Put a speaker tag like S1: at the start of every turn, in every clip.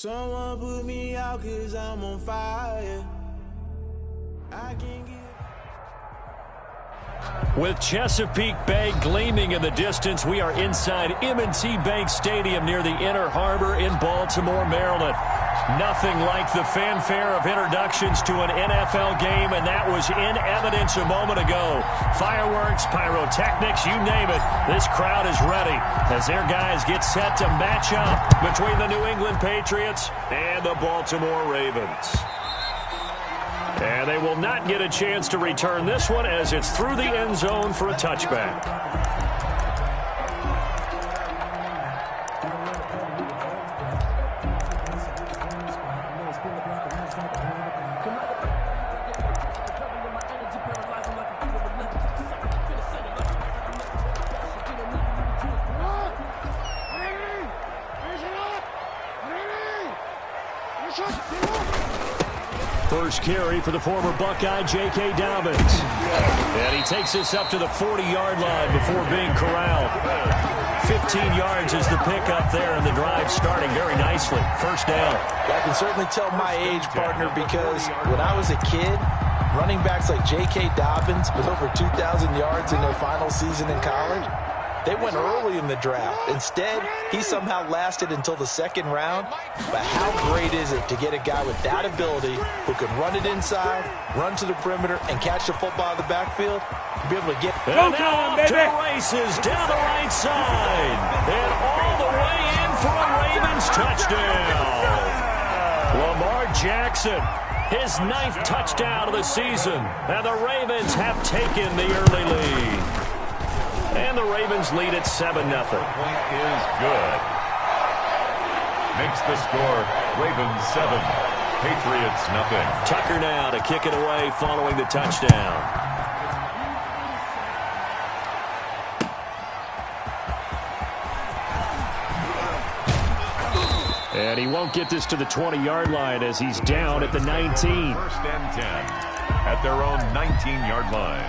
S1: Someone put me out 'cause I'm on fire. I can't get...
S2: With Chesapeake Bay gleaming in the distance, we are inside M&T Bank Stadium near the Inner Harbor in Baltimore, Maryland. Nothing like the fanfare of introductions to an NFL game, and that was in evidence a moment ago. Fireworks, pyrotechnics, you name it. This crowd is ready as their guys get set to match up between the New England Patriots and the Baltimore Ravens. And they will not get a chance to return this one as it's through the end zone for a touchback. First carry for the former Buckeye, J.K. Dobbins. And he takes this up to the 40-yard line before being corralled. 15 yards is the pickup there, and the drive starting very nicely. First down.
S3: I can certainly tell my age, partner, because when I was a kid, running backs like J.K. Dobbins with over 2,000 yards in their final season in college, they went early in the draft. Instead, he somehow lasted until the second round. But how great is it to get a guy with that ability who can run it inside, run to the perimeter, and catch the football out of the backfield? Be able to get...
S2: And now off to the races down the right side. And all the way in for a Ravens touchdown. Lamar Jackson, his 9th touchdown of the season. And the Ravens have taken the early lead. And the Ravens lead at 7-0.
S4: Point is good. Makes the score Ravens 7, Patriots nothing.
S2: Tucker now to kick it away following the touchdown. And he won't get this to the 20-yard line as he's down at the 19.
S4: First and 10 at their own 19-yard line.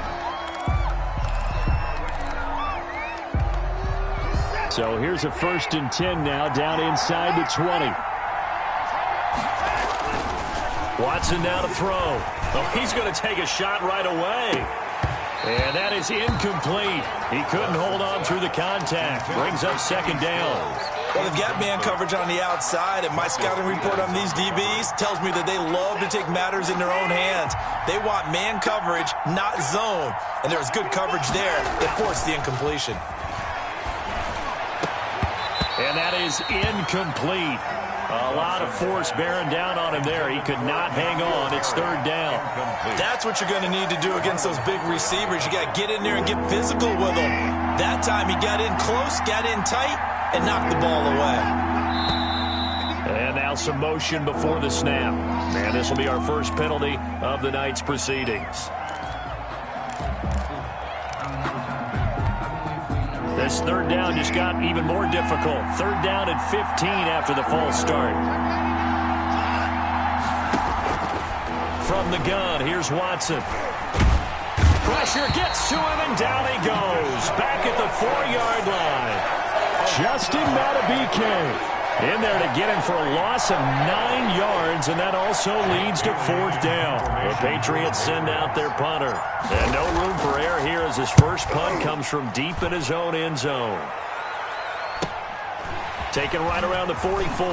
S2: So here's a 1st and 10 now down inside the 20. Watson now to throw. Oh, he's going to take a shot right away. And that is incomplete. He couldn't hold on through the contact. Brings up 2nd down.
S3: Well, they've got man coverage on the outside, and my scouting report on these DBs tells me that they love to take matters in their own hands. They want man coverage, not zone. And there's good coverage there that forced the incompletion.
S2: And that is incomplete. A lot of force bearing down on him there. He could not hang on. It's 3rd down.
S3: That's what you're going to need to do against those big receivers. You got to get in there and get physical with them. That time he got in close, got in tight, and knocked the ball away.
S2: And now some motion before the snap. And this will be our first penalty of the night's proceedings. This 3rd down just got even more difficult. 3rd down and 15 after the false start. From the gun, here's Watson. Pressure gets to him, and down he goes. Back at the 4-yard line. Justin Matabike in there to get him for a loss of 9 yards, and that also leads to 4th down. The Patriots send out their punter. And no room for error here as his first punt comes from deep in his own end zone. Taken right around the 44.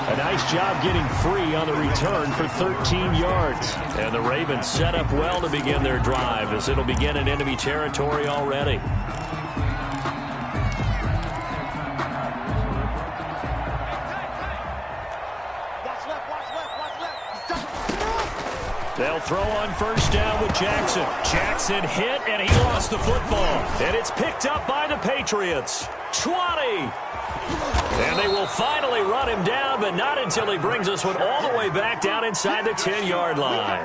S2: A nice job getting free on the return for 13 yards. And the Ravens set up well to begin their drive as it'll begin in enemy territory already. They'll throw on 1st down with Jackson. Jackson hit, and he lost the football. And it's picked up by the Patriots. 20. And they will finally run him down, but not until he brings this one all the way back down inside the 10-yard line.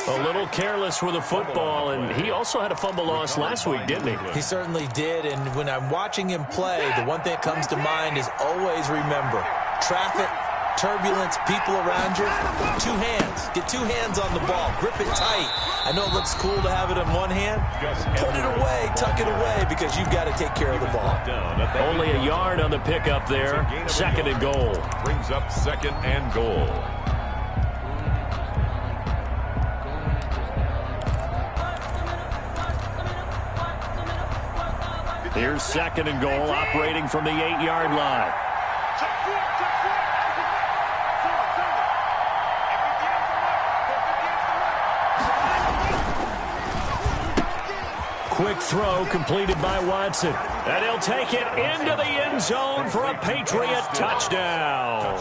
S2: A little careless with the football, and he also had a fumble loss last week, didn't he?
S3: He certainly did, and when I'm watching him play, the one thing that comes to mind is always remember, traffic turbulence, people around you, two hands. Get two hands on the ball. Grip it tight. I know it looks cool to have it in one hand. Put it away, tuck it away, because you've got to take care of the ball.
S2: Only a yard on the pickup there. Second and goal.
S4: Brings up second and goal.
S2: Here's second and goal, operating from the 8-yard line. Quick throw completed by Watson. And he'll take it into the end zone for a Patriot touchdown.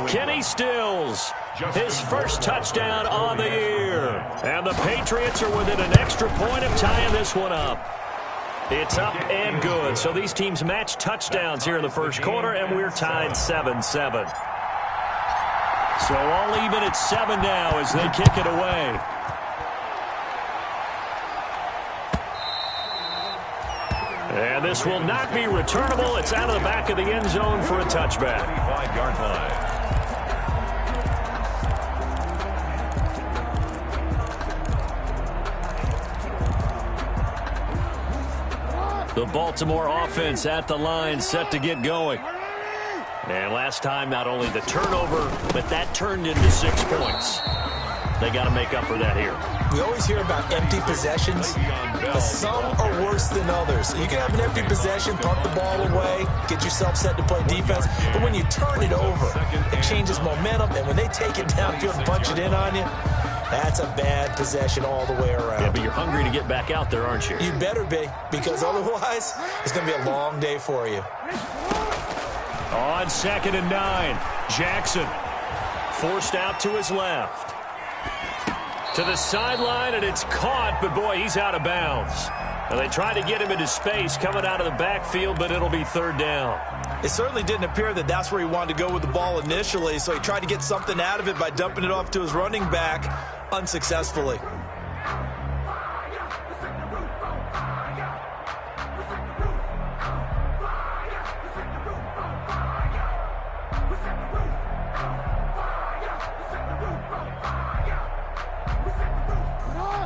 S2: Kenny Stills, his first touchdown on the year. And the Patriots are within an extra point of tying this one up. It's up and good. So these teams match touchdowns here in the first quarter, and we're tied 7-7. So all even at 7 now as they kick it away. And this will not be returnable. It's out of the back of the end zone for a touchback.
S4: 25-yard line.
S2: The Baltimore offense at the line, set to get going. And last time, not only the turnover, but that turned into 6 points. They got to make up for that here.
S3: We always hear about empty possessions, but some are worse than others. You can have an empty possession, punt the ball away, get yourself set to play defense, but when you turn it over, it changes momentum, and when they take it downfield and punch it in on you, that's a bad possession all the way around.
S2: Yeah, but you're hungry to get back out there, aren't you?
S3: You better be, because otherwise, it's going to be a long day for you.
S2: On 2nd and 9, Jackson forced out to his left. To the sideline, and it's caught, but boy, he's out of bounds. Now, they tried to get him into space coming out of the backfield, but it'll be 3rd down.
S3: It certainly didn't appear that that's where he wanted to go with the ball initially, so he tried to get something out of it by dumping it off to his running back unsuccessfully.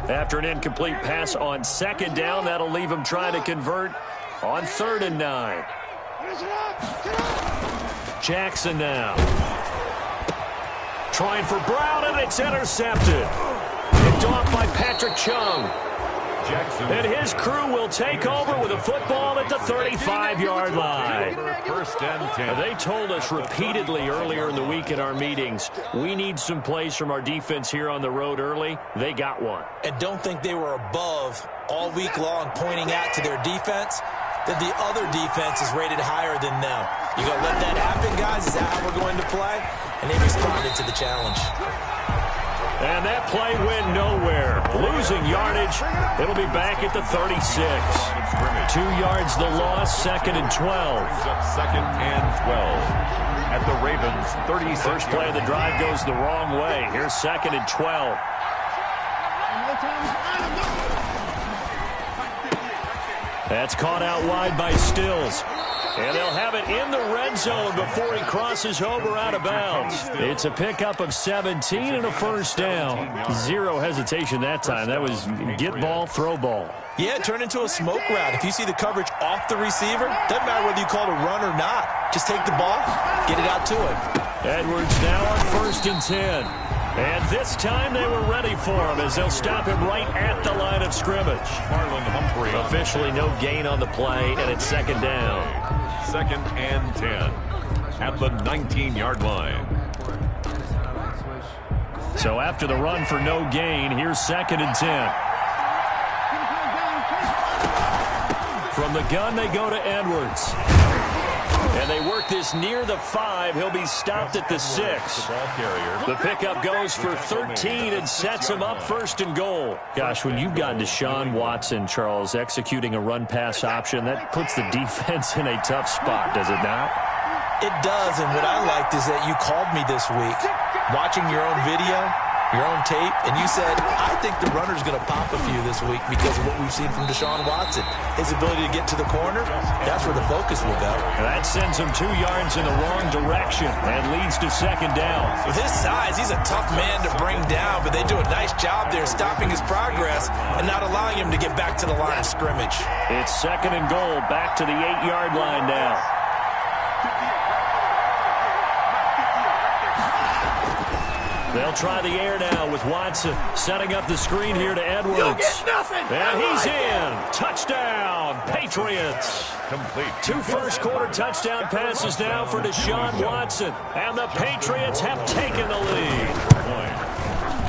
S2: After an incomplete pass on 2nd down, that'll leave him trying to convert on 3rd and 9. Jackson now. Trying for Brown, and it's intercepted. Picked off by Patrick Chung.
S4: Jackson.
S2: And his crew will take over with a football at the 35-yard line.
S4: 1st and 10.
S2: They told us repeatedly earlier in the week in our meetings, we need some plays from our defense here on the road early. They got one.
S3: And don't think they were above all week long pointing out to their defense that the other defense is rated higher than them. You going to let that happen, guys? Is that how we're going to play? And they responded to the challenge.
S2: And that play went nowhere. Losing yardage. It'll be back at the 36. 2 yards the loss, 2nd and 12.
S4: Up 2nd and 12. At the Ravens, 36.
S2: First play of the drive goes the wrong way. Here's 2nd and 12. That's caught out wide by Stills. And they'll have it in the red zone before he crosses over out of bounds. It's a pickup of 17 and a 1st down. Zero hesitation that time. That was get ball, throw ball.
S3: Yeah, it turned into a smoke route. If you see the coverage off the receiver, doesn't matter whether you call it a run or not. Just take the ball, get it out to him.
S2: Edwards now on 1st and 10. And this time they were ready for him as they'll stop him right at the line of scrimmage.
S4: Marlon Humphrey.
S2: Officially no gain on the play, and it's 2nd down.
S4: 2nd and 10 at the 19-yard line.
S2: So after the run for no gain, here's 2nd and 10. From the gun, they go to Edwards. And they work this near the 5. He'll be stopped at the 6. The pickup goes for 13 and sets him up 1st and goal. Gosh, when you've got Deshaun Watson, Charles, executing a run-pass option, that puts the defense in a tough spot, does it not?
S3: It does, and what I liked is that you called me this week. Watching your own video, your own tape, and you said, I think the runner's going to pop a few this week because of what we've seen from Deshaun Watson. His ability to get to the corner, that's where the focus will go.
S2: That sends him 2 yards in the wrong direction and leads to second down.
S3: With his size, he's a tough man to bring down, but they do a nice job there stopping his progress and not allowing him to get back to the line of scrimmage.
S2: It's second and goal, back to the 8-yard line now. They'll try the air now with Watson setting up the screen here to Edwards.
S1: You'll get nothing.
S2: And he's in. Touchdown, Patriots.
S4: Complete.
S2: 2 first-quarter touchdown passes now for Deshaun Watson. And the Patriots have taken the lead.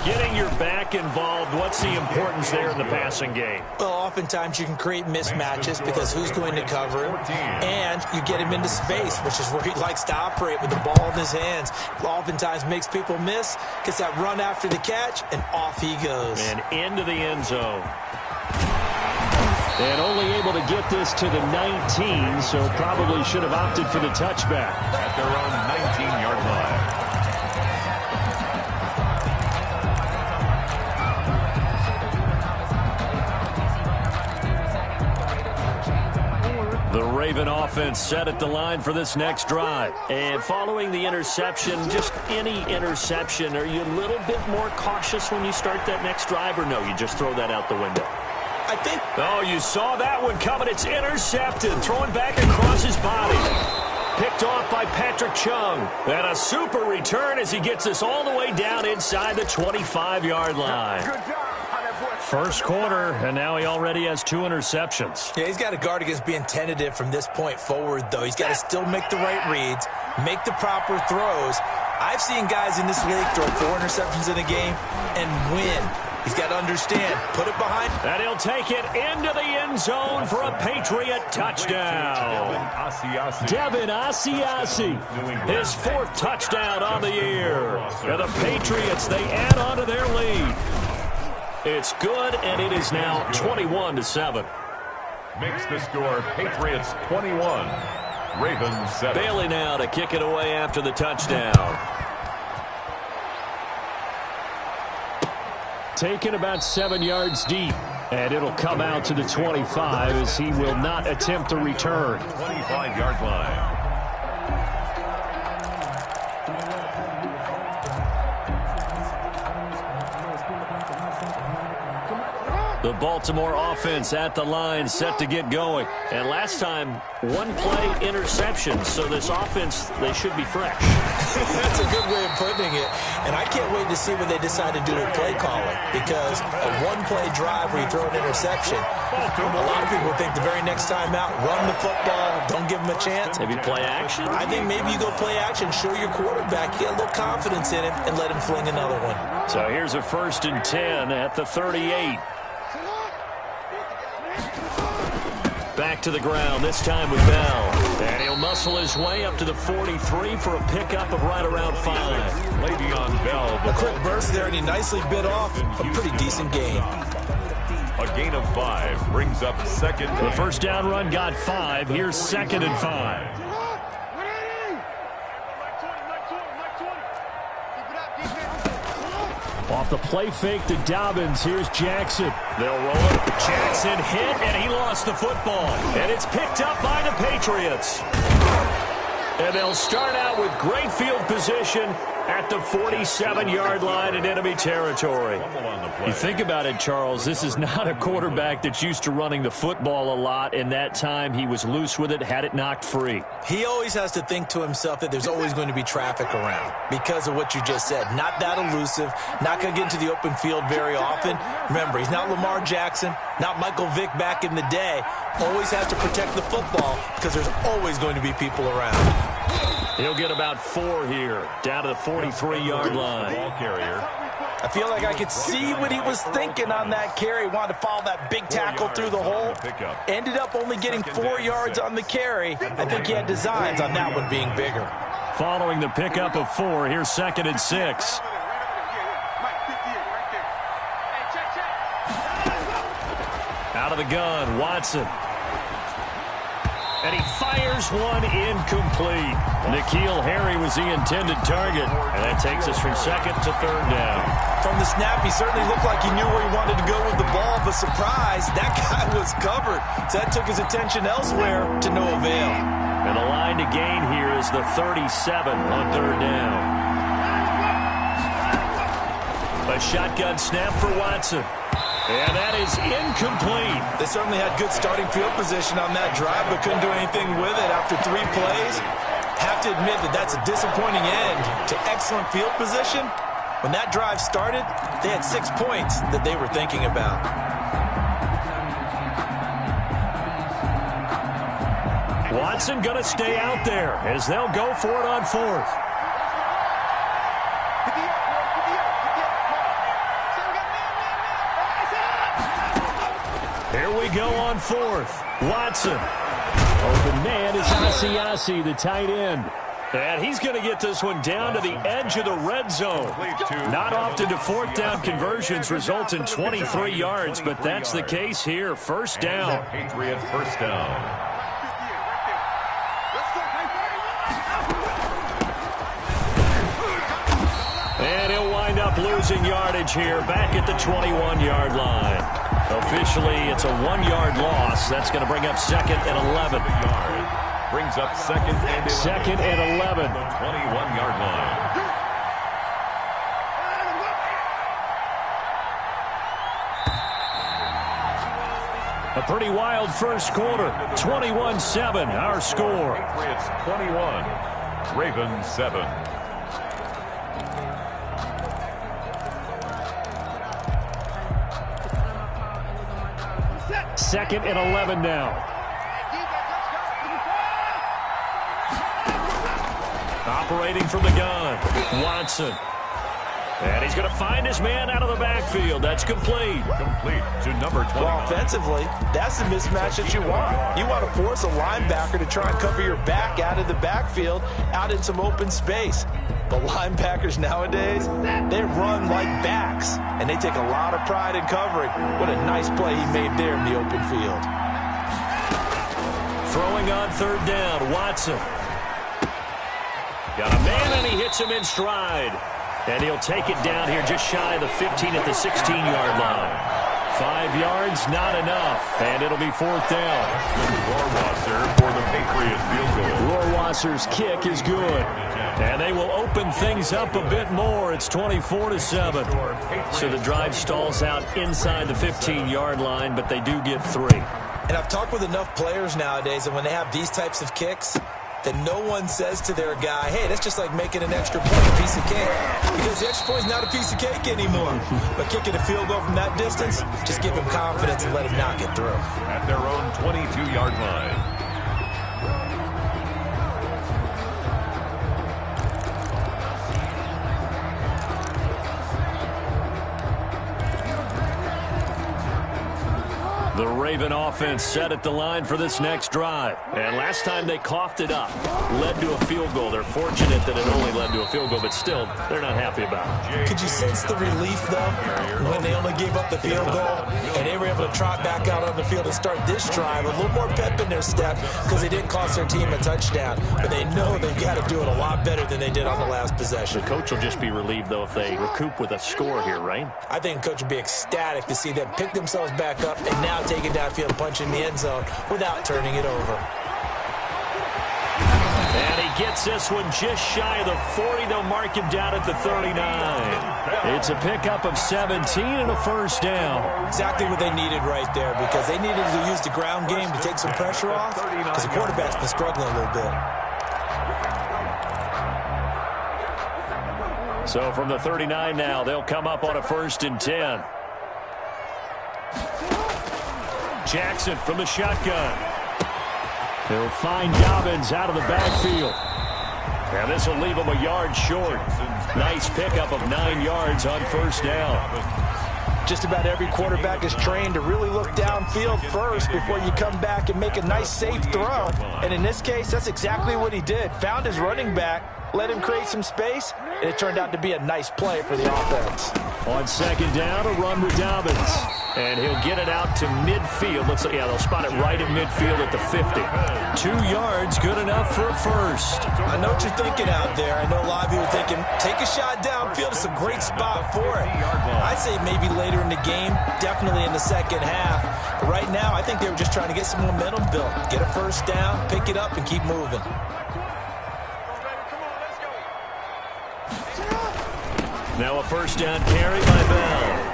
S2: Getting your back involved, what's the importance there in the passing game?
S3: Well, oftentimes you can create mismatches because who's going to cover him, and you get him into space, which is where he likes to operate with the ball in his hands. Oftentimes makes people miss, gets that run after the catch, and off he goes.
S2: And into the end zone. And only able to get this to the 19, so probably should have opted for the touchback.
S4: At their own 19-yard line.
S2: The Raven offense set at the line for this next drive. And following the interception, just any interception, are you a little bit more cautious when you start that next drive, or no, you just throw that out the window?
S3: I think...
S2: Oh, you saw that one coming. It's intercepted. Throwing back across his body. Picked off by Patrick Chung. And a super return as he gets us all the way down inside the 25-yard line.
S1: Good job.
S2: First quarter, and now he already has 2 interceptions.
S3: Yeah, he's got to guard against being tentative from this point forward, though. He's got to still make the right reads, make the proper throws. I've seen guys in this league throw 4 interceptions in a game and win. He's got to understand, put it behind.
S2: And he'll take it into the end zone for a Patriot touchdown. Devin Asiasi, his 4th touchdown on the year. And the Patriots, they add on to their lead. It's good, and it is now 21-7.
S4: Makes the score Patriots 21, Ravens 7.
S2: Bailey now to kick it away after the touchdown. Taken about 7 yards deep, and it'll come out to the 25 as he will not attempt a return.
S4: 25-yard line.
S2: The Baltimore offense at the line, set to get going. And last time, 1-play interception. So this offense, they should be fresh.
S3: That's a good way of putting it. And I can't wait to see what they decide to do with play calling. Because a 1-play drive where you throw an interception, a lot of people think the very next time out, run the football, don't give them a chance.
S2: Maybe play action?
S3: I think maybe you go play action, show your quarterback, get a little confidence in him, and let him fling another one.
S2: So here's a 1st and 10 at the 38. Back to the ground, this time with Bell. And he'll muscle his way up to the 43 for a pickup of right around 5.
S4: Le'Veon Bell.
S3: A quick burst there, and he nicely bit off a pretty decent gain.
S4: A gain of 5 brings up second.
S2: The first down run got 5. Here's 2nd and 5. Off the play fake to Dobbins. Here's Jackson. They'll roll it. Jackson hit, and he lost the football. And it's picked up by the Patriots. And they'll start out with great field position at the 47-yard line in enemy territory. You think about it, Charles, this is not a quarterback that's used to running the football a lot, and that time he was loose with it, had it knocked free.
S3: He always has to think to himself that there's always going to be traffic around because of what you just said. Not that elusive, not going to get into the open field very often. Remember, he's not Lamar Jackson, not Michael Vick back in the day. Always has to protect the football because there's always going to be people around.
S2: He'll get about 4 here, down to the 43-yard line.
S4: Ball carrier.
S3: I feel like I could see what he was thinking on that carry. Wanted to follow that big tackle through the hole. Ended up only getting 4 yards on the carry. I think he had designs on that one being bigger.
S2: Following the pickup of 4, here's 2nd and 6. Out of the gun, Watson. And he fires one incomplete. N'Keal Harry was the intended target. And that takes us from second to third down.
S3: From the snap, he certainly looked like he knew where he wanted to go with the ball, but surprise, that guy was covered. So that took his attention elsewhere to no avail.
S2: And the line to gain here is the 37 on third down. A shotgun snap for Watson. And that is incomplete.
S3: They certainly had good starting field position on that drive, but couldn't do anything with it after 3 plays. Have to admit that that's a disappointing end to excellent field position. When that drive started, they had 6 points that they were thinking about.
S2: Watson going to stay out there as they'll go for it on fourth. Here we go on fourth. Watson. Open man is Asiasi, the tight end. And he's going to get this one down to the edge of the red zone. Not often do fourth down conversions result in 23 yards, but that's the case here. First down.
S4: Patriot first down.
S2: And he'll wind up losing yardage here back at the 21-yard line. Officially, it's a 1-yard loss. That's going to bring up second and 11.
S4: Brings up second and 11.
S2: Second and 11.
S4: 21-yard line.
S2: A pretty wild first quarter. 21-7, our score.
S4: Patriots 21, Ravens 7.
S2: Second and 11 now. Operating from the gun, Watson. And he's going to find his man out of the backfield. That's complete.
S4: Complete to number 20.
S3: Well, offensively, that's the mismatch that you want. You want to force a linebacker to try and cover your back out of the backfield, out in some open space. But linebackers nowadays, they run like backs, and they take a lot of pride in covering. What a nice play he made there in the open field.
S2: Throwing on third down, Watson. Got a man, and he hits him in stride. And he'll take it down here just shy of the 15 at the 16-yard line. 5 yards, not enough. And it'll be fourth down.
S4: Rohrwasser for the Patriot field goal.
S2: Rohrwasser's kick is good. And they will open things up a bit more. It's 24-7. So the drive stalls out inside the 15-yard line, but they do get 3.
S3: And I've talked with enough players nowadays, and when they have these types of kicks, that no one says to their guy, hey, that's just like making an extra point, a piece of cake. Because the extra point is not a piece of cake anymore. But kicking a field goal from that distance, just give him confidence and let him knock it through.
S4: At their own 22-yard line.
S2: The Raven offense set at the line for this next drive. And last time they coughed it up, led to a field goal. They're fortunate that it only led to a field goal, but still, they're not happy about it.
S3: Could you sense the relief, though, when they only gave up the field goal and they were able to trot back out on the field and start this drive? A little more pep in their step because they didn't cost their team a touchdown. But they know they've got to do it a lot better than they did on the last possession.
S2: The coach will just be relieved, though, if they recoup with a score here, right?
S3: I think the coach would be ecstatic to see them pick themselves back up and now take it downfield, punch in the end zone without turning it over.
S2: And he gets this one just shy of the 40. They'll mark him down at the 39. It's a pickup of 17 and a first down.
S3: Exactly what they needed right there, because they needed to use the ground game to take some pressure off, because the quarterback's been struggling a little bit.
S2: So from the 39 now, they'll come up on a 1st and 10. Jackson from the shotgun. They'll find Dobbins out of the backfield. And this will leave him a yard short. Nice pickup of 9 yards on first down.
S3: Just about every quarterback is trained to really look downfield first before you come back and make a nice, safe throw. And in this case, that's exactly what he did. Found his running back, let him create some space, and it turned out to be a nice play for the offense.
S2: On second down, a run with Dobbins. And he'll get it out to midfield. Looks like, yeah, they'll spot it right at midfield at the 50. 2 yards, good enough for a first.
S3: I know what you're thinking out there. I know a lot of you are thinking, take a shot downfield. It's a great spot for it. I'd say maybe later in the game, definitely in the second half. But right now, I think they were just trying to get some momentum built. Get a first down, pick it up, and keep moving.
S2: Now a first down carry by Bell.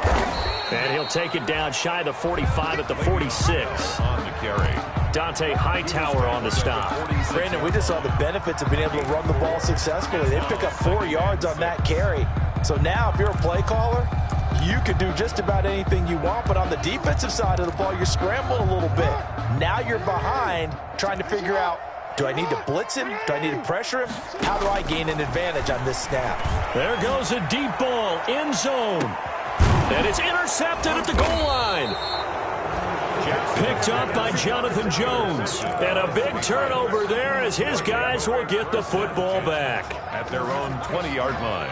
S2: And he'll take it down shy of the 45 at the 46.
S4: On the carry.
S2: Dante Hightower on the stop.
S3: Brandon, we just saw the benefits of being able to run the ball successfully. They pick up 4 yards on that carry. So now if you're a play caller, you can do just about anything you want. But on the defensive side of the ball, you're scrambling a little bit. Now you're behind trying to figure out, do I need to blitz him? Do I need to pressure him? How do I gain an advantage on this snap?
S2: There goes a deep ball, end zone. And it's intercepted at the goal line. Picked up by Jonathan Jones. And a big turnover there as his guys will get the football back.
S4: At their own 20-yard line.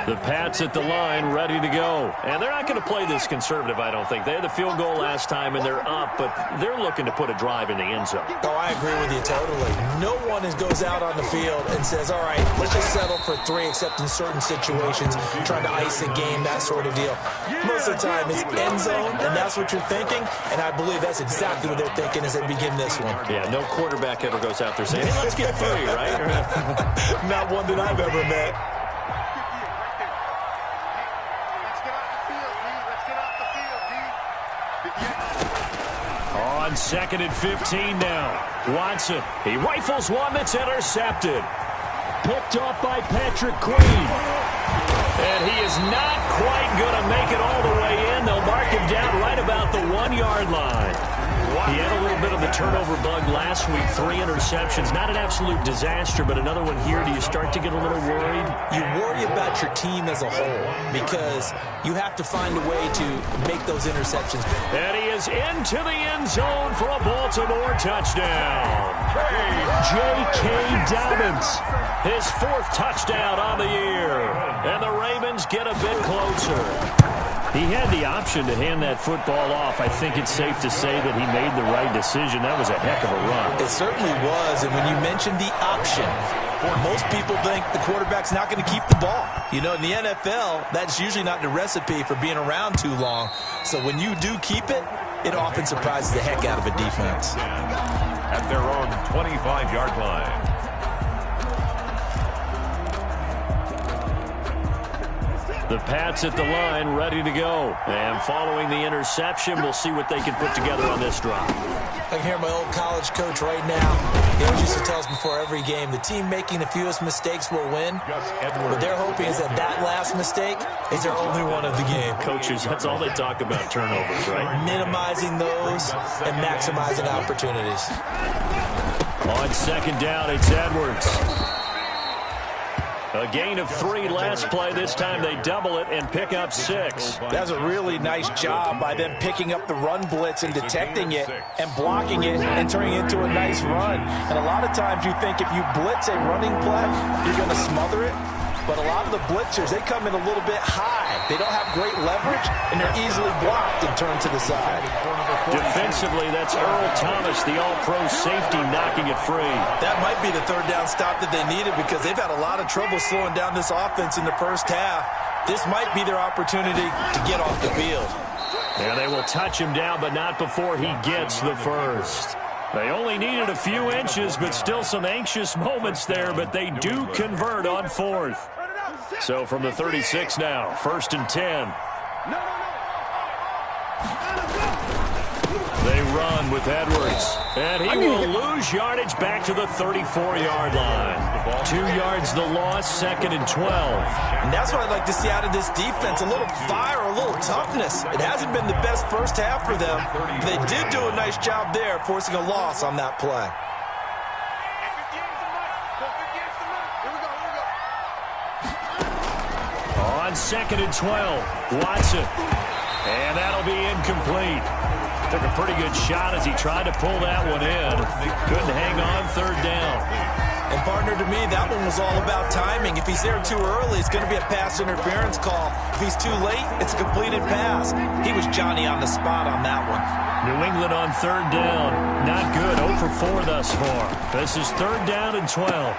S2: The Pats at the line, ready to go. And they're not going to play this conservative, I don't think. They had the field goal last time, and they're up, but they're looking to put a drive in the end zone.
S3: Oh, I agree with you totally. No one goes out on the field and says, all right, let's just settle for 3, except in certain situations, trying to ice a game, that sort of deal. Most of the time, it's end zone, and that's what you're thinking, and I believe that's exactly what they're thinking as they begin this one.
S2: Yeah, no quarterback ever goes out there saying, hey, let's get 3, right?
S3: Not one that I've ever met.
S2: On 2nd and 15 now. Watson, he rifles one that's intercepted. Picked off by Patrick Queen. And he is not quite going to make it all the way in. They'll mark him down right about the 1-yard line. He had a little bit of the turnover bug last week. 3 interceptions. Not an absolute disaster, but another one here. Do you start to get a little worried?
S3: You worry about your team as a whole because you have to find a way to make those interceptions.
S2: And he is into the end zone for a Baltimore touchdown. J.K. Dobbins, his 4th touchdown on the year. And the Ravens get a bit closer. He had the option to hand that football off. I think it's safe to say that he made the right decision. That was a heck of a run.
S3: It certainly was, and when you mentioned the option, most people think the quarterback's not going to keep the ball. You know, in the NFL, that's usually not the recipe for being around too long. So when you do keep it, it often surprises the heck out of a defense.
S4: At their own 25-yard line.
S2: The Pats at the line, ready to go. And following the interception, we'll see what they can put together on this drive.
S3: I can hear my old college coach right now. He always used to tell us before every game, the team making the fewest mistakes will win. What they're hoping is that last mistake is their only one of the game.
S2: Coaches, that's all they talk about, turnovers, right?
S3: Minimizing those and maximizing opportunities.
S2: On 2nd down, it's Edwards. A gain of 3 last play. This time they double it and pick up 6.
S3: That's a really nice job by them picking up the run blitz and detecting it and blocking it and turning it into a nice run. And a lot of times you think if you blitz a running play, you're going to smother it. But a lot of the blitzers, they come in a little bit high. They don't have great leverage, and they're easily blocked and turned to the side.
S2: Defensively, that's Earl Thomas, the all-pro safety, knocking it free.
S3: That might be the 3rd down stop that they needed because they've had a lot of trouble slowing down this offense in the first half. This might be their opportunity to get off the field.
S2: Yeah, they will touch him down, but not before he gets the first. They only needed a few inches, but still some anxious moments there, but they do convert on 4th. So from the 36 now, 1st and 10. They run with Edwards, and he will lose yardage back to the 34-yard line. 2 yards the loss, 2nd and 12.
S3: And that's what I'd like to see out of this defense, a little fire, a little toughness. It hasn't been the best first half for them. They did do a nice job there, forcing a loss on that play.
S2: On 2nd and 12, Watson. And that'll be incomplete. Took a pretty good shot as he tried to pull that one in. Couldn't hang on 3rd down.
S3: And partner, to me, that one was all about timing. If he's there too early, it's going to be a pass interference call. If he's too late, it's a completed pass. He was Johnny on the spot on that one.
S2: New England on third down. Not good. 0 for 4 thus far. This is third down and 12.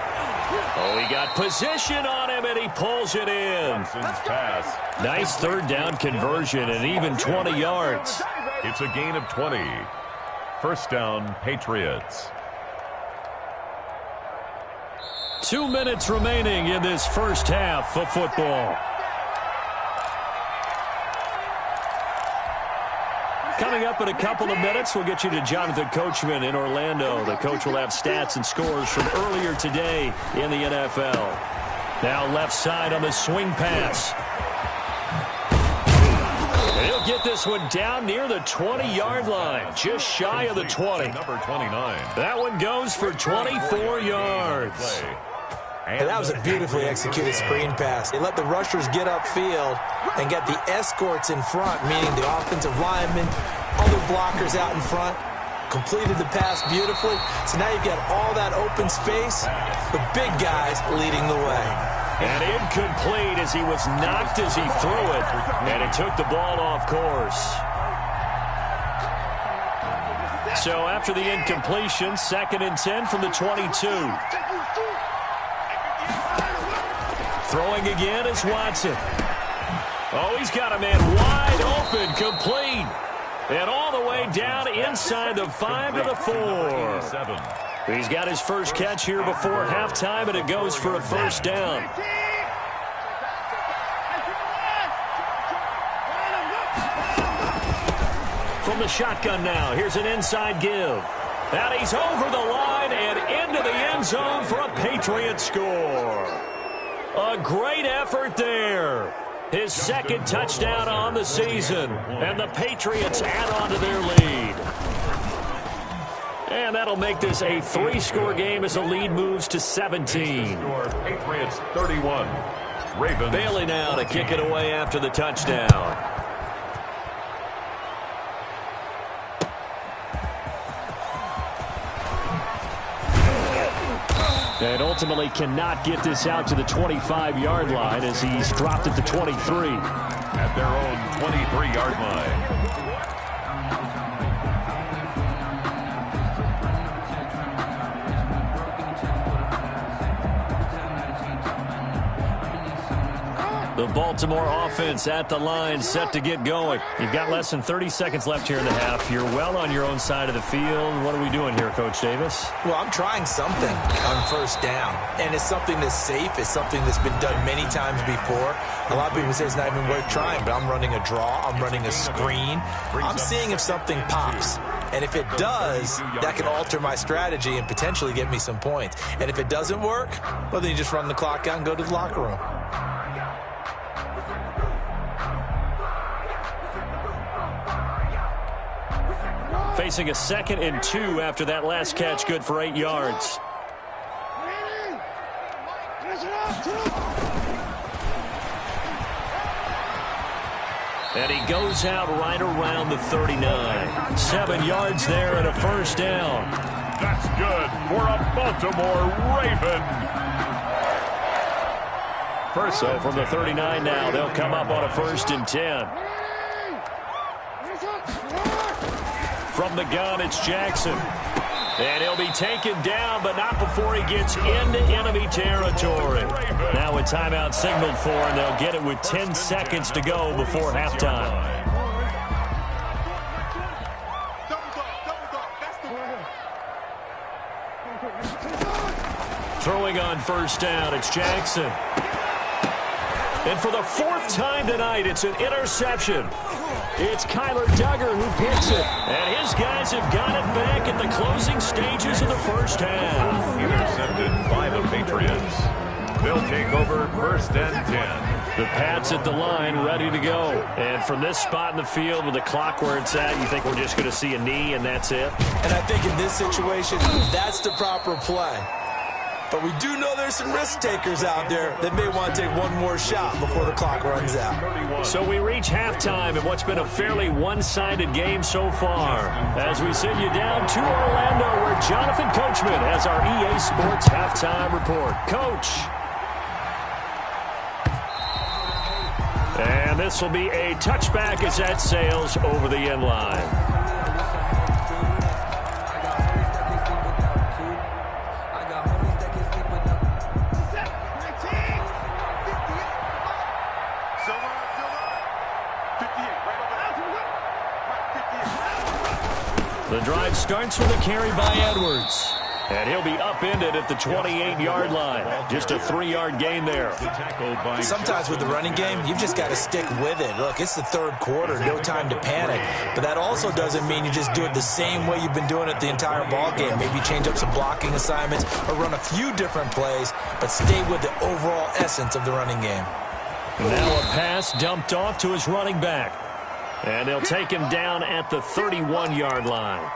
S2: Oh, he got position on him, and he pulls it in. Nice third down conversion and even 20 yards.
S4: It's a gain of 20. First down, Patriots.
S2: 2 minutes remaining in this first half of football. Coming up in a couple of minutes, we'll get you to Jonathan Coachman in Orlando. The coach will have stats and scores from earlier today in the NFL. Now left side on the swing pass. And he'll get this one down near the 20-yard line, just shy of the 20.
S4: Number 29.
S2: That one goes for 24 yards.
S3: And that was a beautifully executed screen pass. They let the rushers get upfield and get the escorts in front, meaning the offensive linemen, other blockers out in front, completed the pass beautifully. So now you've got all that open space with big guys leading the way.
S2: And incomplete as he was knocked as he threw it, and it took the ball off course. So after the incompletion, 2nd and 10 from the 22. Throwing again is Watson. Oh, he's got a man wide open, complete. And all the way down inside the 5 to the 4. He's got his first catch here before halftime, and it goes for a first down. From the shotgun now, here's an inside give. And he's over the line and into the end zone for a Patriots score. A great effort there. His second touchdown on the season. And the Patriots add on to their lead. And that'll make this a 3-score game as the lead moves to 17.
S4: Patriots 31. Ravens.
S2: Bailey now to kick it away after the touchdown. And ultimately cannot get this out to the 25-yard line as he's dropped it to 23.
S4: At their own 23-yard line.
S2: The Baltimore offense at the line, set to get going. You've got less than 30 seconds left here in the half. You're well on your own side of the field. What are we doing here, Coach Davis?
S3: Well, I'm trying something on first down, and it's something that's safe. It's something that's been done many times before. A lot of people say it's not even worth trying, but I'm running a draw. I'm running a screen. I'm seeing if something pops. And if it does, that can alter my strategy and potentially get me some points. And if it doesn't work, well, then you just run the clock out and go to the locker room.
S2: Facing a 2nd and 2 after that last catch, good for 8 yards. And he goes out right around the 39. 7 yards there and a first down.
S4: That's good for a Baltimore Raven.
S2: So from the 39 now, they'll come up on a 1st and 10. From the gun, it's Jackson. And he'll be taken down, but not before he gets into enemy territory. Now a timeout signaled for, and they'll get it with 10 seconds to go before halftime. Throwing on first down, it's Jackson. And for the 4th time tonight, it's an interception. It's Kyler Duggar who picks it. And his guys have got it back at the closing stages of the first half.
S4: Intercepted by the Patriots. They'll take over 1st and 10.
S2: The Pats at the line, ready to go. And from this spot in the field with the clock where it's at, you think we're just going to see a knee and that's it?
S3: And I think in this situation, that's the proper play. But we do know there's some risk takers out there that may want to take one more shot before the clock runs out.
S2: So we reach halftime in what's been a fairly one-sided game so far. As we send you down to Orlando, where Jonathan Coachman has our EA Sports halftime report. Coach. And this will be a touchback as that sails over the end line. The drive starts with a carry by Edwards. And he'll be upended at the 28-yard line. Just a 3-yard gain there.
S3: Sometimes with the running game, you've just got to stick with it. Look, it's the third quarter, no time to panic. But that also doesn't mean you just do it the same way you've been doing it the entire ball game. Maybe change up some blocking assignments or run a few different plays, but stay with the overall essence of the running game.
S2: Now a pass dumped off to his running back. And they'll take him down at the 31-yard line.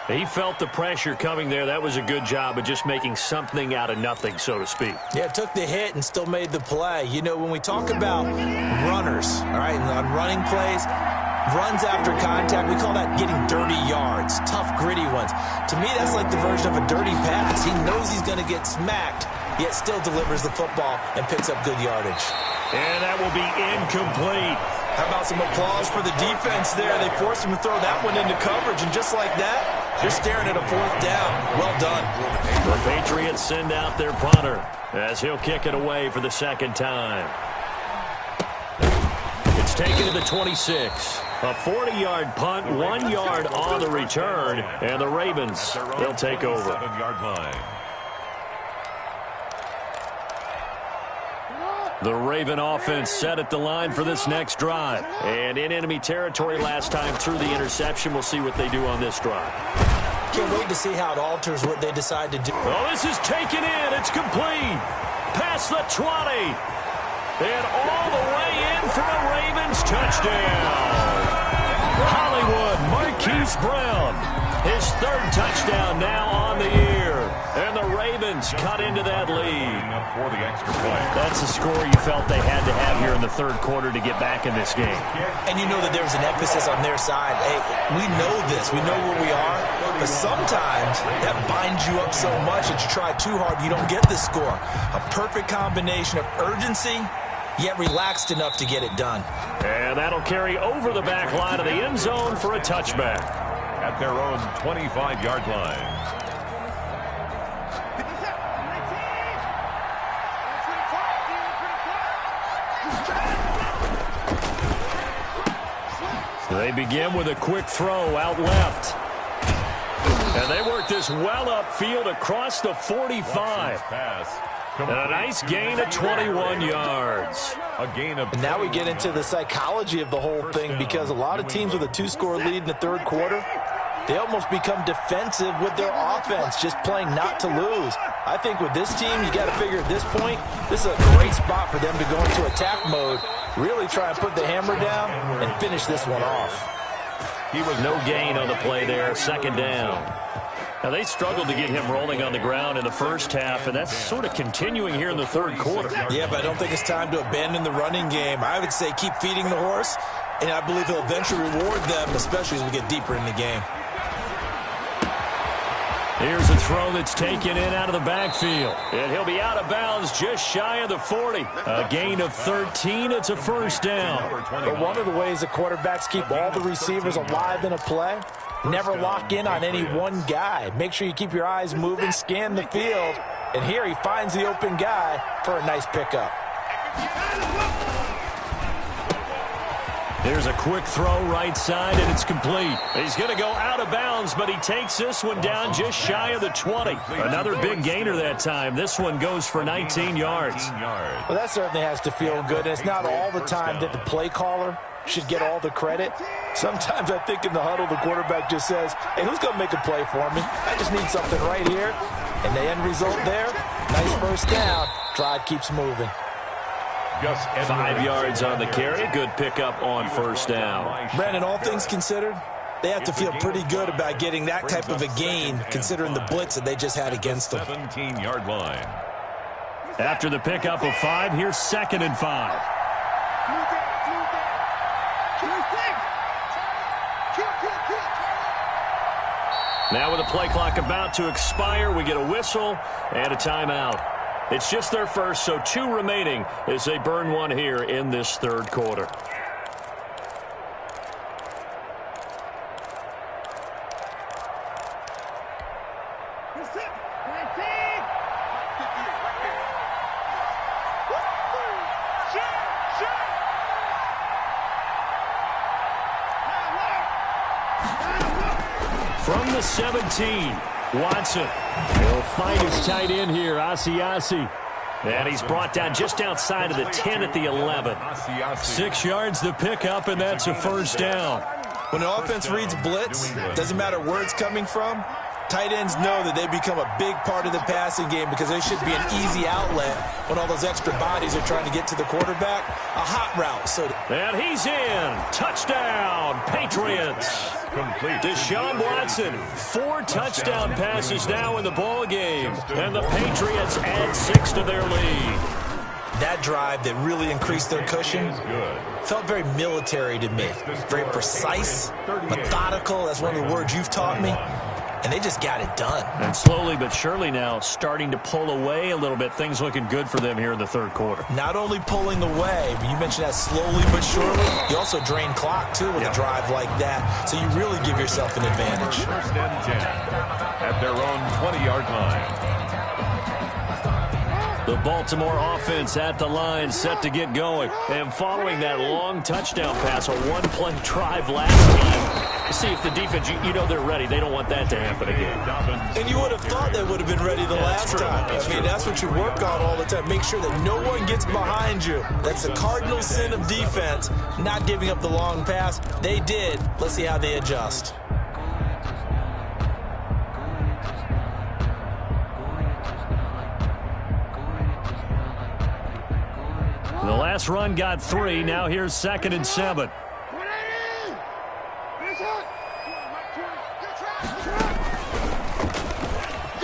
S2: He felt the pressure coming there. That was a good job of just making something out of nothing, so to speak.
S3: Yeah, took the hit and still made the play. You know, when we talk about runners, all right, and on running plays, runs after contact, we call that getting dirty yards, tough, gritty ones. To me, that's like the version of a dirty pass. He knows he's going to get smacked, yet still delivers the football and picks up good yardage.
S2: And that will be incomplete.
S3: How about some applause for the defense there? They forced him to throw that one into coverage, and just like that, you're staring at a 4th down. Well done.
S2: The Patriots send out their punter as he'll kick it away for the second time. It's taken to the 26. A 40-yard punt, 1 yard on the return, and the Ravens, they'll take over.
S4: 7-yard line.
S2: The Raven offense set at the line for this next drive. And in enemy territory last time through the interception. We'll see what they do on this drive.
S3: Can't wait to see how it alters what they decide to do.
S2: Oh, this is taken in. It's complete. Past the 20. And all the way in for a Ravens touchdown. Hollywood Marquise Brown. His 3rd touchdown now on the year. And the Ravens cut into that lead.
S4: For the extra point.
S2: That's the score you felt they had to have here in the 3rd quarter to get back in this game.
S3: And you know that there's an emphasis on their side. Hey, we know this. We know where we are. But sometimes that binds you up so much that you try too hard, you don't get the score. A perfect combination of urgency, yet relaxed enough to get it done.
S2: And that'll carry over the back line of the end zone for a touchback.
S4: At their own 25-yard line.
S2: They begin with a quick throw out left. And they work this well upfield across the 45. And a nice gain of 21 yards.
S4: A gain of.
S3: And now we get into the psychology of the whole thing, because a lot of teams with a 2-score lead in the 3rd quarter, they almost become defensive with their offense, just playing not to lose. I think with this team, you got to figure at this point, this is a great spot for them to go into attack mode, really try and put the hammer down and finish this one off.
S2: He was no gain on the play there, 2nd down. Now, they struggled to get him rolling on the ground in the first half, and that's sort of continuing here in the 3rd quarter.
S3: Yeah, but I don't think it's time to abandon the running game. I would say keep feeding the horse, and I believe he'll eventually reward them, especially as we get deeper in the game.
S2: Here's a throw that's taken in out of the backfield. And he'll be out of bounds just shy of the 40. A gain of 13. It's a 1st down.
S3: But one of the ways the quarterbacks keep all the receivers alive in a play, never lock in on any one guy. Make sure you keep your eyes moving, scan the field. And here he finds the open guy for a nice pickup.
S2: There's a quick throw right side, and it's complete. He's going to go out of bounds, but he takes this one down just shy of the 20. Another big gainer that time. This one goes for 19 yards.
S3: Well, that certainly has to feel good. And it's not all the time that the play caller should get all the credit. Sometimes I think in the huddle, the quarterback just says, hey, who's going to make a play for me? I just need something right here. And the end result there, nice 1st down. Drive keeps moving.
S2: 5 yards on the carry. Good pickup on 1st down.
S3: Brandon, all things considered, They have to feel pretty good about getting that type of a gain, considering the blitz that they just had against them.
S4: 17-yard line.
S2: After the pickup of 5, here's 2nd and 5. Now with the play clock about to expire, we get a whistle and a timeout. It's just their first, so 2 remaining as they burn one here in this third quarter. From the 17, Watson. He'll find his tight end here, Asiasi. And he's brought down just outside of the 10 at the 11. 6 yards the pickup, and that's a first down.
S3: When the offense reads blitz, doesn't matter where it's coming from, tight ends know that they become a big part of the passing game because they should be an easy outlet when all those extra bodies are trying to get to the quarterback. A hot route.
S2: And he's in. Touchdown, Patriots.
S4: Complete.
S2: Deshaun Watson, 4 touchdown passes now in the ball game, and the Patriots add 6 to their lead.
S3: That drive that really increased their cushion felt very military to me. Very precise, methodical. That's one of the words you've taught me. And they just got it done.
S2: And slowly but surely now starting to pull away a little bit. Things looking good for them here in the third quarter.
S3: Not only pulling away, but you mentioned that slowly but surely. You also drain clock, too, with a drive like that. So you really give yourself an advantage.
S4: First and 10 at their own 20-yard line.
S2: The Baltimore offense at the line, set to get going. And following that long touchdown pass, a one-play drive last game. See if the defense, you know they're ready. They don't want that to happen again.
S3: And you would have thought they would have been ready the last time. I mean, that's what you work on all the time. Make sure that no one gets behind you. That's the cardinal sin of defense, not giving up the long pass. They did. Let's see how they adjust.
S2: The last run got 3. Now here's 2nd and 7.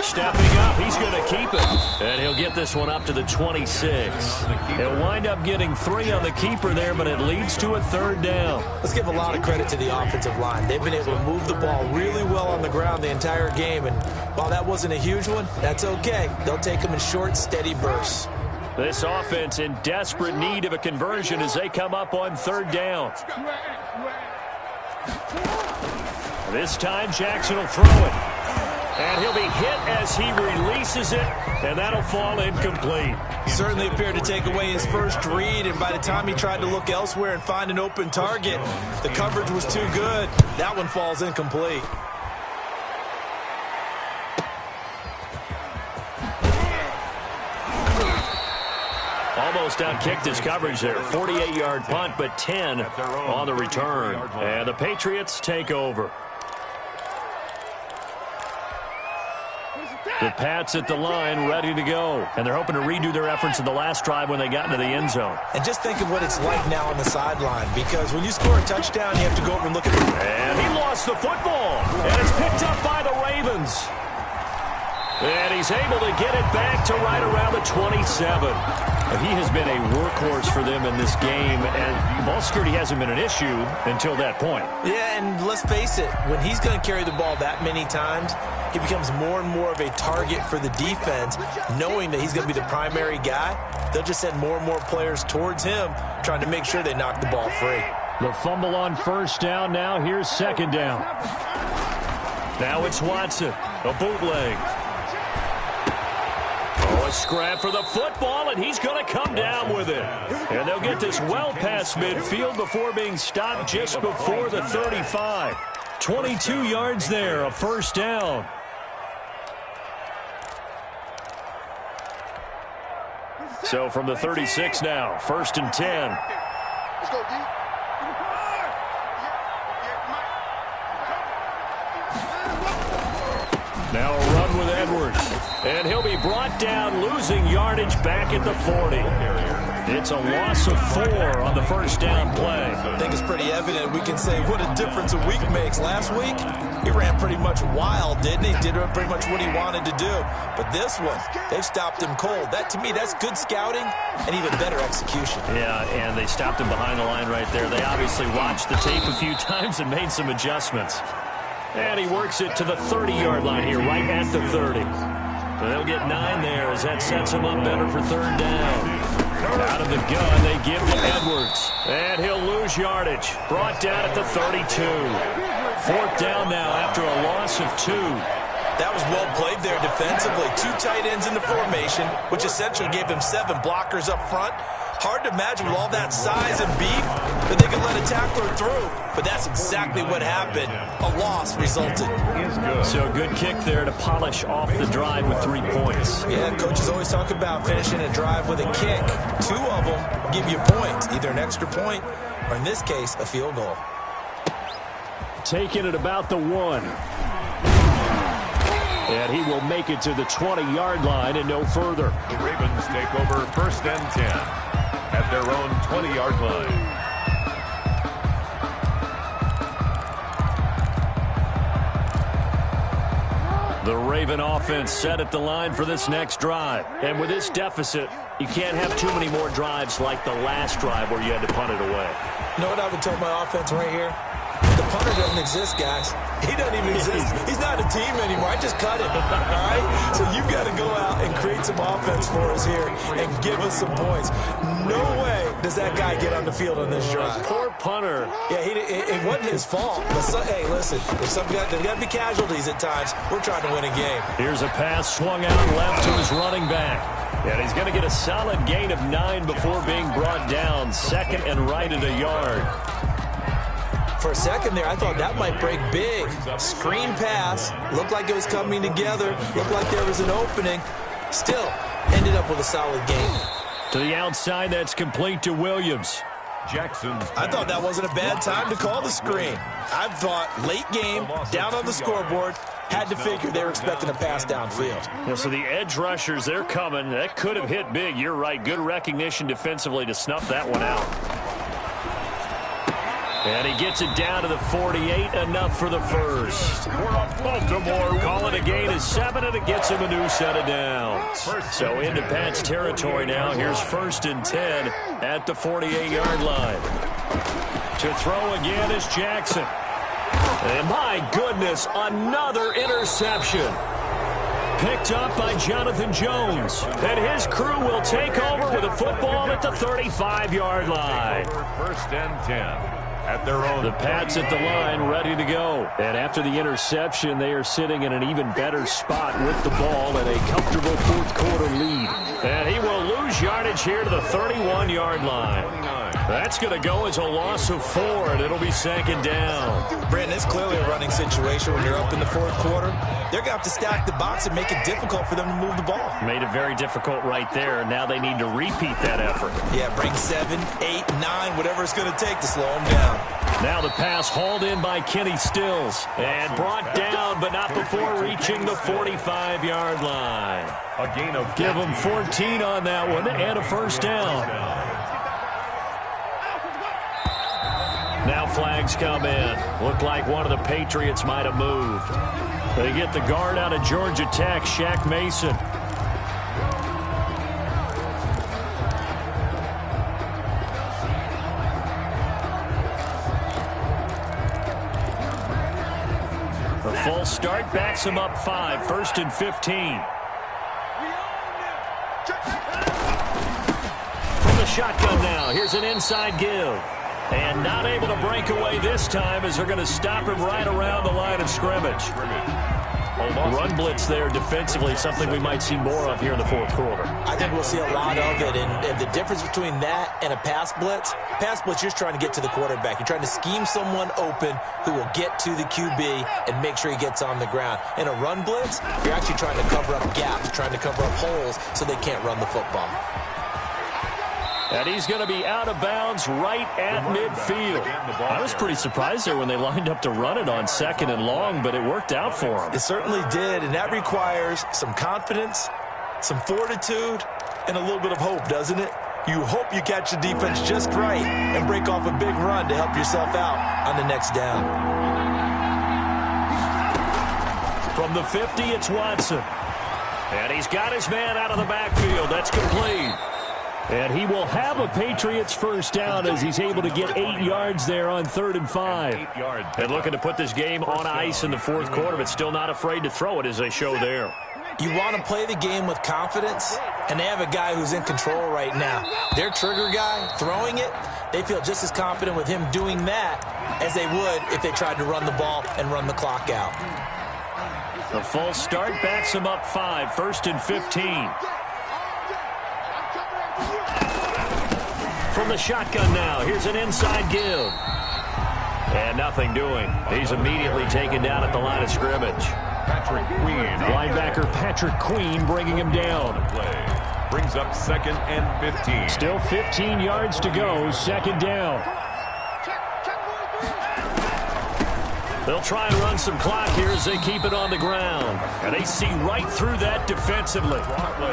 S2: Stepping up, he's going to keep it. And he'll get this one up to the 26. He'll wind up getting 3 on the keeper there, but it leads to a 3rd down.
S3: Let's give a lot of credit to the offensive line. They've been able to move the ball really well on the ground the entire game. And while that wasn't a huge one, that's okay. They'll take them in short, steady bursts.
S2: This offense in desperate need of a conversion as they come up on 3rd down. This time Jackson will throw it. And he'll be hit as he releases it, and that'll fall incomplete.
S3: Certainly appeared to take away his first read, and by the time he tried to look elsewhere and find an open target, the coverage was too good. That one falls incomplete.
S2: Almost outkicked his coverage there. 48-yard punt, but 10 on the return. And the Patriots take over. The Pats at the line, ready to go. And they're hoping to redo their efforts in the last drive when they got into the end zone.
S3: And just think of what it's like now on the sideline, because when you score a touchdown, you have to go over and look at the...
S2: And he lost the football. And it's picked up by the Ravens. And he's able to get it back to right around the 27. He has been a workhorse for them in this game, and ball security hasn't been an issue until that point.
S3: Yeah, and let's face it, when he's going to carry the ball that many times, he becomes more and more of a target for the defense, knowing that he's going to be the primary guy. They'll just send more and more players towards him, trying to make sure they knock the ball free.
S2: The fumble on 1st down. Now here's 2nd down. Now it's Watson, a bootleg. A scrap for the football, and he's going to come down with it. And they'll get this well past midfield before being stopped just before the 35. 22 yards there, a 1st down. So from the 36 now, 1st and 10.
S5: Let's go, D.
S2: Now a run with Edwards. And he'll be brought down, losing yardage back at the 40. It's a loss of 4 on the first down play.
S3: I think it's pretty evident. We can say what a difference a week makes. Last week, he ran pretty much wild, didn't he? Did pretty much what he wanted to do. But this one, they've stopped him cold. That, to me, that's good scouting and even better execution.
S2: Yeah, and they stopped him behind the line right there. They obviously watched the tape a few times and made some adjustments. And he works it to the 30-yard line here, right at the 30. They'll get 9 there as that sets him up better for third down. Out of the gun, they give to Edwards. And he'll lose yardage. Brought down at the 32. Fourth down now after a loss of 2.
S3: That was well played there defensively. 2 tight ends in the formation, which essentially gave them 7 blockers up front. Hard to imagine with all that size and beef that they could let a tackler through. But that's exactly what happened. A loss resulted.
S2: So good kick there to polish off the drive with 3 points.
S3: Yeah, coaches always talk about finishing a drive with a kick. 2 of them give you points, either an extra point or, in this case, a field goal.
S2: Taking it about the 1. And he will make it to the 20-yard line and no further.
S4: The Ravens take over first and 10 at their own 20-yard line.
S2: The Raven offense set at the line for this next drive. And with this deficit, you can't have too many more drives like the last drive where you had to punt it away.
S3: You know what I would tell my offense right here? The punter doesn't exist, guys. He doesn't even exist. He's not a team anymore. I just cut him, all right? So you've got to go out and create some offense for us here and give us some points. No way does that guy get on the field on this drive.
S2: Poor punter.
S3: Yeah, it wasn't his fault. But hey, listen, there's got to be casualties at times. We're trying to win a game.
S2: Here's a pass swung out left to his running back. And he's going to get a solid gain of 9 before being brought down. Second and right at a yard.
S3: For a second there, I thought that might break big. Screen pass. Looked like it was coming together. Looked like there was an opening. Still, ended up with a solid gain.
S2: To the outside, that's complete to Williams.
S3: I thought that wasn't a bad time to call the screen. I thought late game, down on the scoreboard, had to figure they were expecting a pass downfield.
S2: Yeah, so the edge rushers, they're coming. That could have hit big. You're right. Good recognition defensively to snuff that one out. And he gets it down to the 48, enough for the first. Baltimore calling a gain of 7, and it gets him a new set of downs. So into Pat's territory now. Here's first and 10 at the 48-yard line. To throw again is Jackson. And my goodness, another interception. Picked up by Jonathan Jones. And his crew will take over with a football at the 35-yard line.
S4: First and 10. At their own.
S2: The Pats at the line, ready to go. And after the interception, they are sitting in an even better spot with the ball and a comfortable fourth-quarter lead. And he will lose yardage here to the 31-yard line. That's going to go as a loss of 4, and it'll be second down.
S3: Brandon, it's clearly a running situation when you're up in the fourth quarter. They're going to have to stack the box and make it difficult for them to move the ball.
S2: Made it very difficult right there. Now they need to repeat that effort.
S3: Yeah, bring 7, 8, 9, whatever it's going to take to slow them down.
S2: Now the pass hauled in by Kenny Stills and brought down, but not before reaching the 45-yard line.
S4: A gain of
S2: Give them 14 on that one and a first down. Now flags come in. Looked like one of the Patriots might have moved. They get the guard out of Georgia Tech, Shaq Mason. A full start backs him up 5, first and 15. From the shotgun now, here's an inside give. And not able to break away this time as they're going to stop him right around the line of scrimmage. Run blitz there defensively, something we might see more of here in the fourth quarter.
S3: I think we'll see a lot of it, and the difference between that and a pass blitz, you're just trying to get to the quarterback. You're trying to scheme someone open who will get to the QB and make sure he gets on the ground. In a run blitz, you're actually trying to cover up gaps, trying to cover up holes so they can't run the football.
S2: And he's going to be out of bounds right at midfield. I was pretty surprised there when they lined up to run it on second and long, but it worked out for him.
S3: It certainly did, and that requires some confidence, some fortitude, and a little bit of hope, doesn't it? You hope you catch the defense just right and break off a big run to help yourself out on the next down.
S2: From the 50, it's Watson. And he's got his man out of the backfield. That's complete. And he will have a Patriots first down as he's able to get 8 yards there on 3rd and 5. And looking to put this game on ice in the 4th quarter, but still not afraid to throw it as they show there.
S3: You want to play the game with confidence, and they have a guy who's in control right now. Their trigger guy, throwing it, they feel just as confident with him doing that as they would if they tried to run the ball and run the clock out.
S2: The false start backs him up 5, 1st and 15. From the shotgun now, here's an inside give. And nothing doing. He's immediately taken down at the line of scrimmage.
S4: Patrick Queen.
S2: Linebacker Patrick Queen bringing him down.
S4: Brings up 2nd and 15.
S2: Still 15 yards to go, 2nd down. They'll try and run some clock here as they keep it on the ground. And they see right through that defensively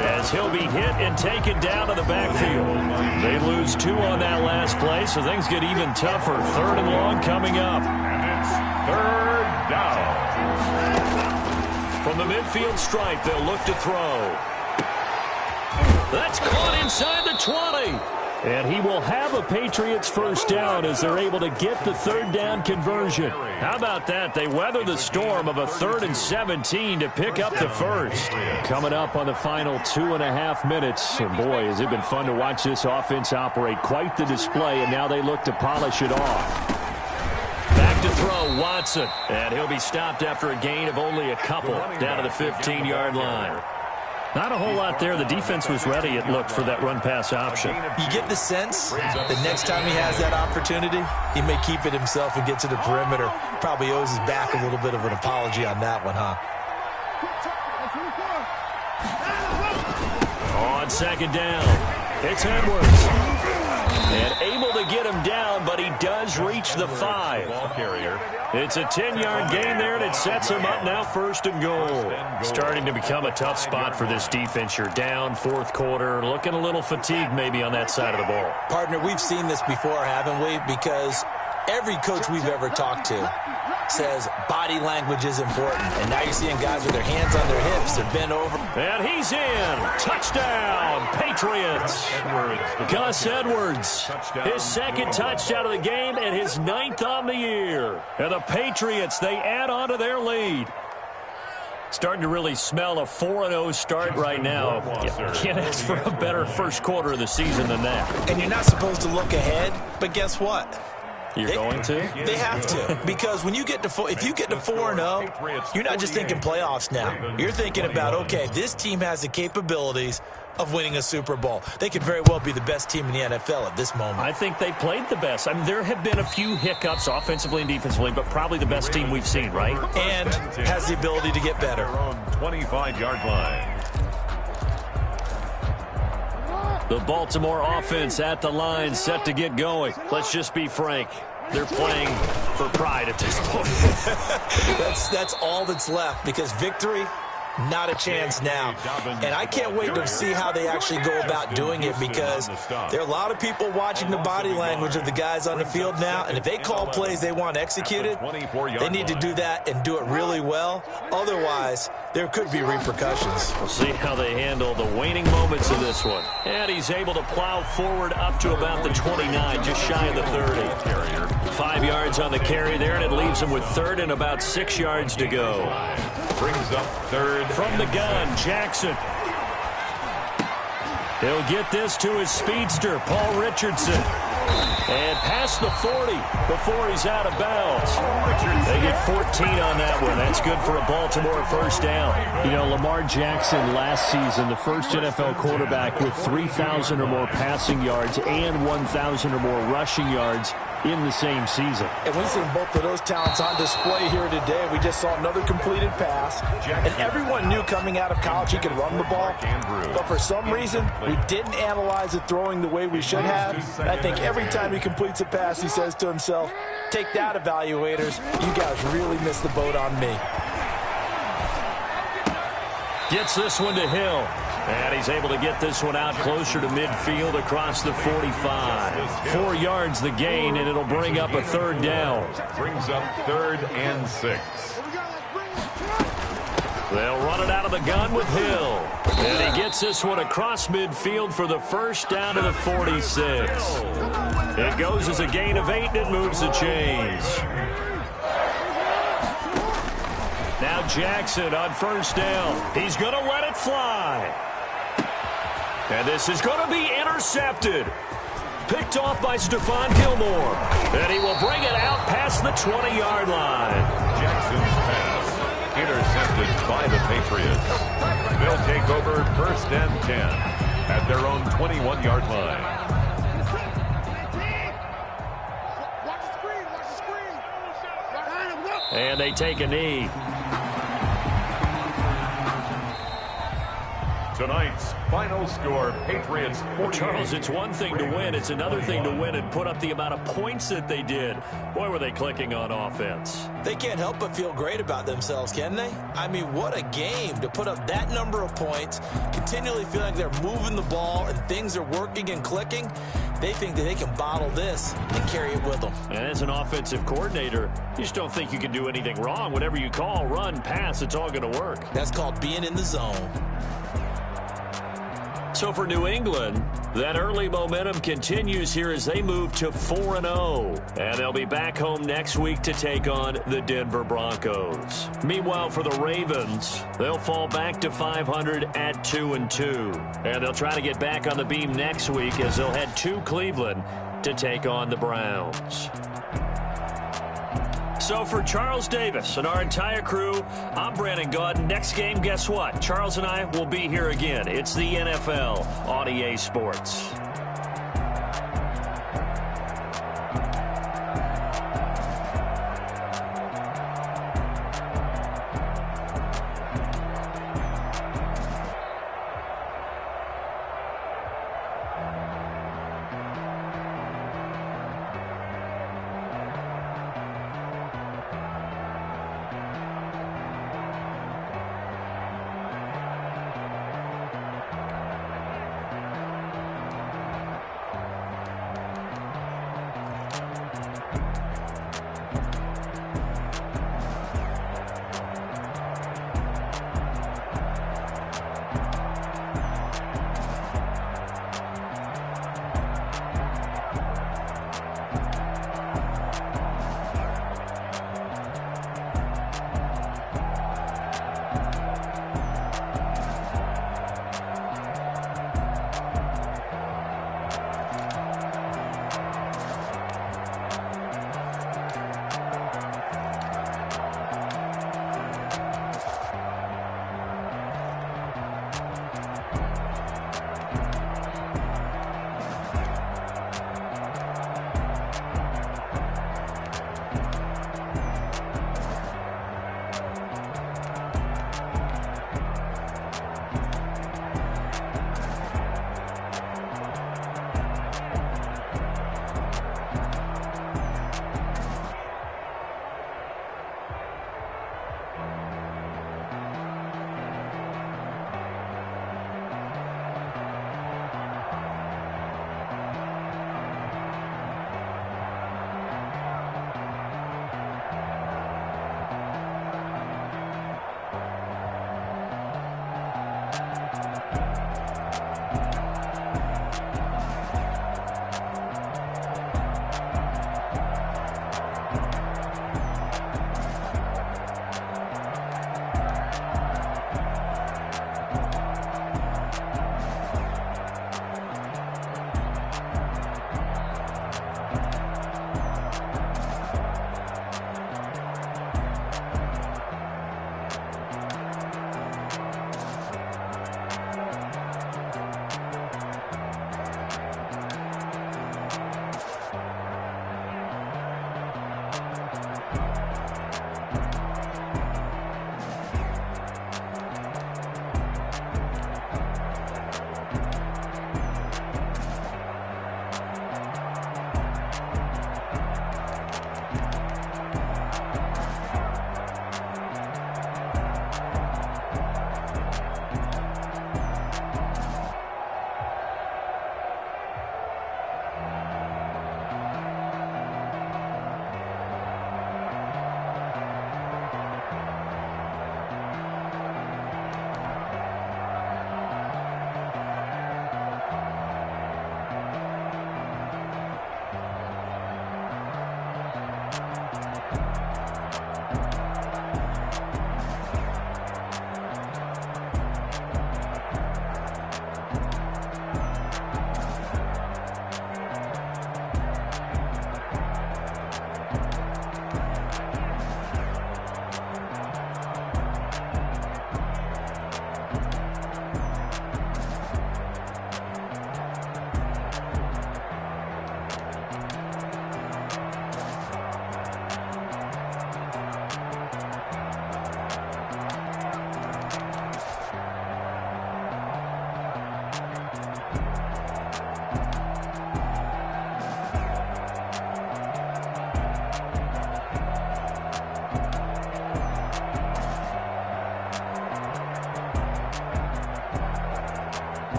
S2: as he'll be hit and taken down to the backfield. They lose 2 on that last play, so things get even tougher. 3rd and long coming up.
S4: And it's 3rd down.
S2: From the midfield stripe, they'll look to throw. That's caught inside the 20. And he will have a Patriots first down as they're able to get the 3rd down conversion. How about that? They weather the storm of a 3rd and 17 to pick up the first. Coming up on the final 2.5 minutes. And boy, has it been fun to watch this offense operate. Quite the display, and now they look to polish it off. Back to throw, Watson. And he'll be stopped after a gain of only a couple down to the 15-yard line. Not a whole lot there. The defense was ready, it looked, for that run-pass option.
S3: You get the sense that next time he has that opportunity, he may keep it himself and get to the perimeter. Probably owes his back a little bit of an apology on that one, huh?
S2: On 2nd down, it's Edwards. And able to get him down, but he does reach the 5.
S4: Ball carrier.
S2: It's a 10-yard gain there, and it sets him up now 1st and goal. Starting to become a tough spot for this defense. You're down 4th quarter, looking a little fatigued maybe on that side of the ball.
S3: Partner, we've seen this before, haven't we? Because every coach we've ever talked to says body language is important. And now you're seeing guys with their hands on their hips. They're bent over.
S2: And he's in. Touchdown, Patriots. Gus Edwards. His 2nd touchdown of the game and his 9th on the year. And the Patriots, they add on to their lead. Starting to really smell a 4-0 start right now. Can't ask for a better first quarter of the season than that.
S3: And you're not supposed to look ahead, but guess what?
S2: You're going to?
S3: They have to, because when you get to if you get to 4-0, you're not just thinking playoffs now. You're thinking about, okay, this team has the capabilities of winning a Super Bowl. They could very well be the best team in the NFL at this moment.
S2: I think they played the best. I mean, there have been a few hiccups offensively and defensively, but probably the best team we've seen, right?
S3: And has the ability to get better.
S4: 25-yard line.
S2: The Baltimore offense at the line, set to get going. Let's just be frank. They're playing for pride at this point.
S3: That's all that's left, because victory, not a chance now. And I can't wait to see how they actually go about doing it, because there are a lot of people watching the body language of the guys on the field now, and if they call plays they want executed, they need to do that and do it really well. Otherwise, there could be repercussions.
S2: We'll see how they handle the waning moments of this one. And he's able to plow forward up to about the 29, just shy of the 30. 5 yards on the carry there, and it leaves him with 3rd and about 6 yards to go.
S4: Brings up 3rd.
S2: From the gun, Jackson. He'll get this to his speedster, Paul Richardson. And past the 40 before he's out of bounds. They get 14 on that one. That's good for a Baltimore first down. You know, Lamar Jackson last season, the first NFL quarterback with 3,000 or more passing yards and 1,000 or more rushing yards in the same season.
S3: And we've seen both of those talents on display here today. We just saw another completed pass. And everyone knew coming out of college he could run the ball. But for some reason, we didn't analyze it throwing the way we should have. And I think every time he completes a pass, he says to himself, take that, evaluators. You guys really missed the boat on me.
S2: Gets this one to Hill. And he's able to get this one out closer to midfield across the 45. 4 yards the gain, and it'll bring up a third down.
S4: Brings up 3rd and 6.
S2: They'll run it out of the gun with Hill. And he gets this one across midfield for the first down to the 46. It goes as a gain of 8, and it moves the chains. Now Jackson on first down. He's going to let it fly. And this is going to be intercepted. Picked off by Stephon Gilmore. And he will bring it out past the 20-yard line.
S4: Jackson's pass intercepted by the Patriots. They'll take over 1st and 10 at their own 21-yard line.
S2: And they take a knee.
S4: Tonight's final score, Patriots 48.
S2: Charles, it's one thing to win. It's another thing to win and put up the amount of points that they did. Boy, were they clicking on offense.
S3: They can't help but feel great about themselves, can they? I mean, what a game to put up that number of points, continually feel like they're moving the ball and things are working and clicking. They think that they can bottle this and carry it with them.
S2: And as an offensive coordinator, you just don't think you can do anything wrong. Whatever you call, run, pass, it's all going to work.
S3: That's called being in the zone.
S2: So for New England, that early momentum continues here as they move to 4-0. And they'll be back home next week to take on the Denver Broncos. Meanwhile, for the Ravens, they'll fall back to 500 at 2-2. And they'll try to get back on the beam next week as they'll head to Cleveland to take on the Browns. So for Charles Davis and our entire crew, I'm Brandon Gaudin. Next game, guess what? Charles and I will be here again. It's the NFL on EA Sports.